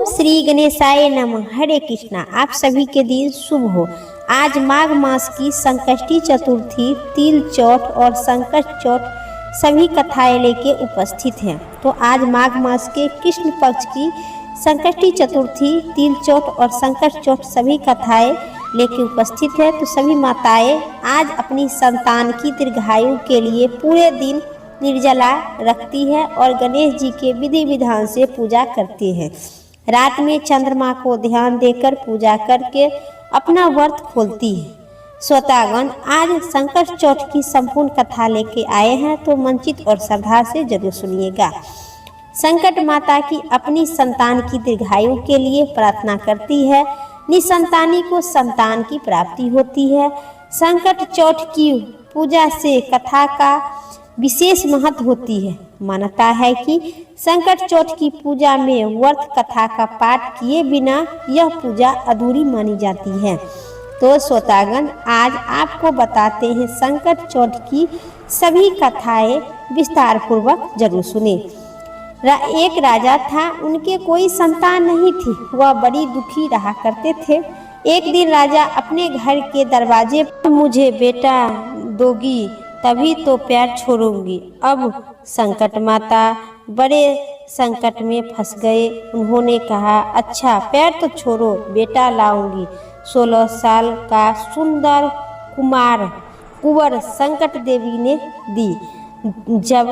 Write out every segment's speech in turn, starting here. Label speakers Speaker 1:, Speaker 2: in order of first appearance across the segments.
Speaker 1: ओम श्री गणेशाय नमः। हरे कृष्णा। आप सभी के दिन शुभ हो। आज माघ मास की संकष्टी चतुर्थी, तिल चौथ और संकट चौथ सभी कथाएं लेके उपस्थित हैं। तो आज माघ मास के कृष्ण पक्ष की संकष्टी चतुर्थी, तिल चौथ और संकट चौथ सभी कथाएं लेके उपस्थित है। तो सभी माताएं आज अपनी संतान की दीर्घायु के लिए पूरे दिन निर्जला रखती है और गणेश जी के विधि विधान से पूजा करती है। रात में चंद्रमा को ध्यान देकर पूजा करके अपना व्रत खोलती है। श्रोतागण आज संकट चौथ की संपूर्ण कथा लेके आए हैं, तो मंचित और श्रद्धा से जरूर सुनिएगा। संकट माता की अपनी संतान की दीर्घायु के लिए प्रार्थना करती है। निसंतानी को संतान की प्राप्ति होती है। संकट चौथ की पूजा से कथा का विशेष महत्व होती है। मान्यता है कि संकट चौथ की पूजा में व्रत कथा का पाठ किए बिना यह पूजा अधूरी मानी जाती है। तो श्रोतागण आज आपको बताते हैं संकट चौथ की सभी कथाएं विस्तार पूर्वक जरूर सुने। एक राजा था, उनके कोई संतान नहीं थी। वह बड़ी दुखी रहा करते थे। एक दिन राजा अपने घर के दरवाजे पर, मुझे बेटा दोगी तभी तो पैर छोड़ूंगी। अब संकट माता बड़े संकट में फंस गए। उन्होंने कहा, अच्छा पैर तो छोड़ो, बेटा लाऊंगी। 16 साल का सुंदर कुंवर संकट देवी ने दी। जब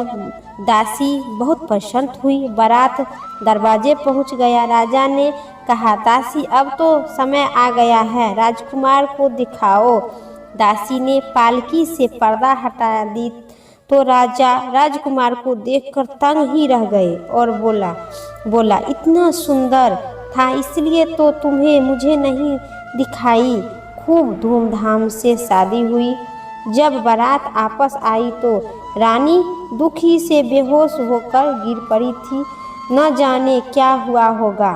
Speaker 1: दासी बहुत प्रसन्न हुई, बारात दरवाजे पहुंच गया। राजा ने कहा, दासी अब तो समय आ गया है, राजकुमार को दिखाओ। दासी ने पालकी से पर्दा हटा दी तो राजा राजकुमार को देखकर तंग ही रह गए और बोला इतना सुंदर था, इसलिए तो तुम्हें मुझे नहीं दिखाई। खूब धूमधाम से शादी हुई। जब बारात आपस आई तो रानी दुखी से बेहोश होकर गिर पड़ी थी। न जाने क्या हुआ होगा।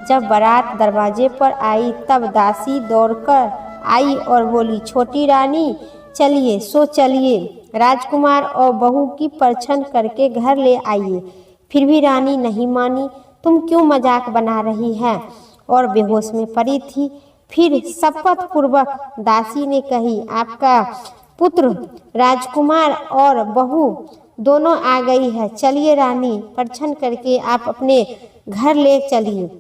Speaker 1: जब बारात दरवाजे पर आई तब दासी दौड़कर आई और बोली, छोटी रानी चलिए राजकुमार और बहू की परछन करके घर ले आइए। फिर भी रानी नहीं मानी। तुम क्यों मजाक बना रही है? और बेहोश में पड़ी थी। फिर शपथ पूर्वक दासी ने कही, आपका पुत्र राजकुमार और बहू दोनों आ गई है। चलिए रानी, परछन करके आप अपने घर ले चलिए।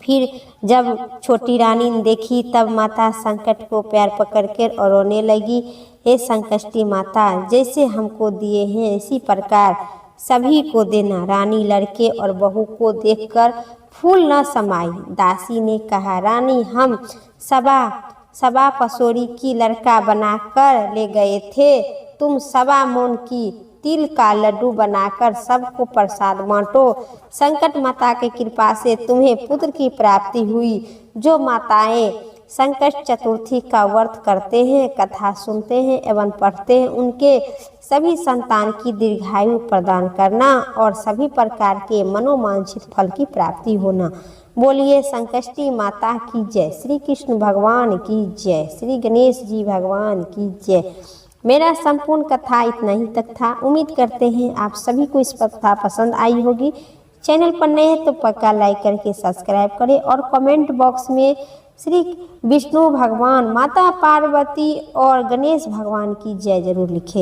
Speaker 1: फिर जब छोटी रानी ने देखी तब माता संकट को पैर पकड़कर और रोने लगी। हे संकष्टी माता, जैसे हमको दिए हैं इसी प्रकार सभी को देना। रानी लड़के और बहू को देखकर फूल न समाई। दासी ने कहा, रानी हम सबा पसोरी की लड़का बनाकर ले गए थे। तुम सवा मोन की तिल का लड्डू बनाकर सबको प्रसाद बांटो। संकट माता की कृपा से तुम्हें पुत्र की प्राप्ति हुई। जो माताएं संकट चतुर्थी का व्रत करते हैं, कथा सुनते हैं एवं पढ़ते हैं, उनके सभी संतान की दीर्घायु प्रदान करना और सभी प्रकार के मनोवांछित फल की प्राप्ति होना। बोलिए संकष्टी माता की जय। श्री कृष्ण भगवान की जय। श्री गणेश जी भगवान की जय। मेरा संपूर्ण कथा इतना ही तक था। उम्मीद करते हैं आप सभी को इस कथा पसंद आई होगी। चैनल पर नए हैं तो पक्का लाइक करके सब्सक्राइब करें और कमेंट बॉक्स में श्री विष्णु भगवान, माता पार्वती और गणेश भगवान की जय जरूर लिखें।